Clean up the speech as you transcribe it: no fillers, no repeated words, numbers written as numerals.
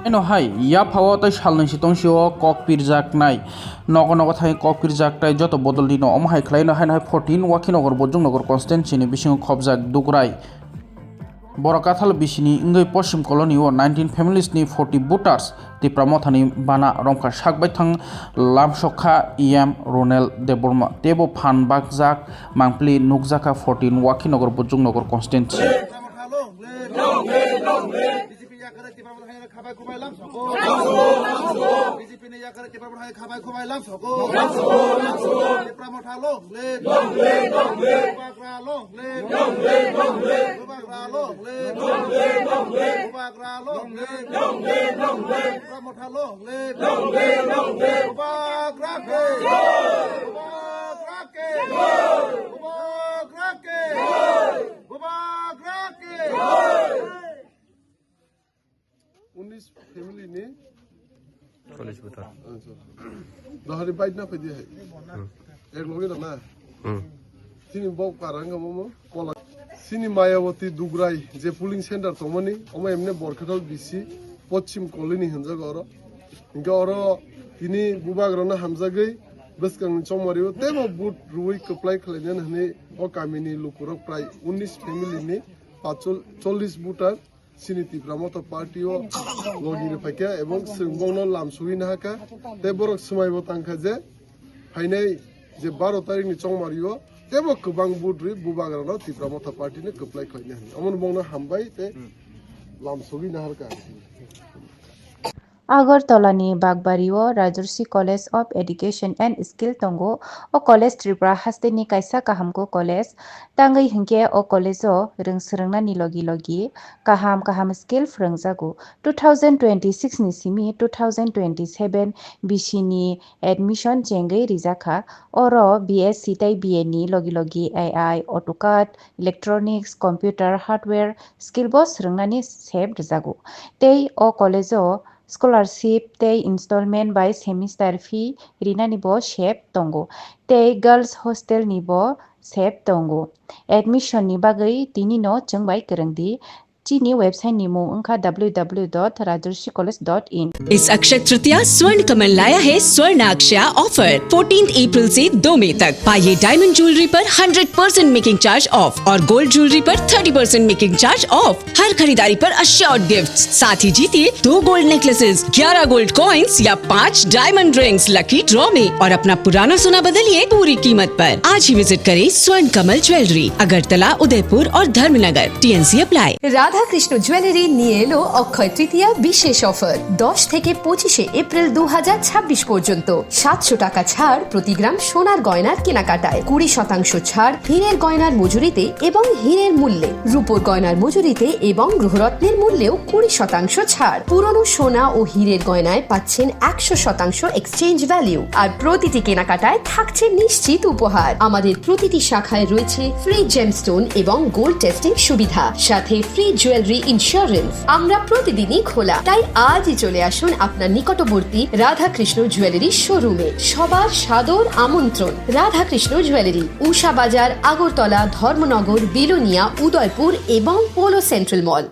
Eno hai ya phawa tai salnai sitong sio kok pirjak nai nogo thai kok pirjak tai joto bodol dino om hai khlai no hai 14 wakinogor bojong nogor constituency ni bising khobjak dugrai Borakathal bisini ingoi poshim colony o 19 families ni 40 voters tipramothani bana romka sakbai thang lamsokha em ronel deborma tebo phan bakjak mangpli nukjaka 14 wakinogor bojong nogor constituency family ने 40 बता लहरी bite ना फैदी है एक लोगे ना सिनी बक पारंग ममो Cola सिनी मायावती दुगराई जे pulling centre तमनी ओमा एमने बरखटल बिसि पश्चिम कॉलोनी हंजा गरो इनका और तिनी बुबाग्रना हामजागै बसकांग चमरियो तेबो बुट रुई कप्लाई खलेन हने ओ कामिनी लुकुरक प्राय 19 फैमिली ने 40 बुटार सिनी तिप्रामत पार्टी ओ लगिरे फाइका एवं सिंगबंगनो लामसुगि नाहाका ते बरक समायबो तांखा जे फाइनाय जे 12 तारिख नि चंगमारियो तेबो गोबां बुद्रि बुबाग्रानो तिप्रामत पार्टी ने कप्लाई खलायनो अमन बंगनो हामबाय ते लामसुगि नाहारका আগরতলানি বাগবাড়িও Rajarshi college of education and skill তঙ্গো ও কলেজ ত্রিপুরা হাস্তেনি কাইসা কাহামকো কলেজ তাঙ্গै হিংকে ও কলেজো रोंसोरोंनानि लगी काहाम स्किल फोरोंजागु 2026 नि सिमि 2027 बिसिनि एडमिशन चेंगै रिजाखा ओरो बीएससी ताई बीए नि लगी AI AutoCAD electronics computer hardware skill बो सोरोंनानि सेब रिजागु तै ओ कलेजो स्कॉलरशिप ते इंस्टॉलमेंट बाय सेमिस्टर फी रिनानि बो शेप तंगो ते गर्ल्स हॉस्टल नि बो शेप तंगो एडमिशन नि बागै तिनि नो चंबाय करंगदि चीनी वेबसाइट नि मो उनका www.rajarsicollege.in। इस अक्षय तृतीया स्वर्ण कमल लाया है स्वर्ण अक्षया ऑफर 14 अप्रैल से 2 मई तक। पाइए डायमंड ज्वेलरी पर 100% मेकिंग चार्ज ऑफ और गोल्ड ज्वेलरी पर 30% मेकिंग चार्ज ऑफ। हर खरीदारी पर अश्योर्ड गिफ्ट्स, साथ ही जीतिए 2 गोल्ड नेकलेसेस, 11 गोल्ड कॉइन्स या 5 डायमंड रिंग्स लकी ड्रॉ में और अपना पुराना सोना बदलिए पूरी कीमत पर। आज ही विजिट करें स्वर्ण कमल ज्वेलरी, अगरतला, उदयपुर और Dharmanagar. TNC apply. Radhakrishna jewellery নিয়ে এলো অক্ষয় তৃতীয়া বিশেষ অফার 10 থেকে 25 এপ্রিল 2026 পর্যন্ত 700 টাকা ছাড় প্রতি গ্রাম সোনার গয়নার কেনাকাটায়, 20% ছাড় হীরের গয়নার মজুরিতে এবং হীরের মূল্যে, রূপোর গয়নার মজুরিতে এবং গ্রহরত্নের মূল্যেও 20% ছাড়। পুরনো সোনা ও হীরের গয়নায় পাচ্ছেন 100% এক্সচেঞ্জ ভ্যালু আর প্রতিটি কেনাকাটায় থাকছে নিশ্চিত উপহার। আমাদের প্রতিটি শাখায় রয়েছে ফ্রি জেমস্টোন এবং গোল্ড টেস্টিং সুবিধা, সাথে ফ্রি জুয়েলারি ইন্স্যুরেন্স। আমরা প্রতিদিনই খোলা, তাই আজই চলে আসুন আপনার নিকটবর্তী রাধাকৃষ্ণ জুয়েলারি শোরুমে। সবার সাদর আমন্ত্রণ। রাধাকৃষ্ণ জুয়েলারি, উষা বাজার, আগরতলা, ধর্মনগর, বিলোনিয়া, উদয়পুর এবং পোলো সেন্ট্রাল মল।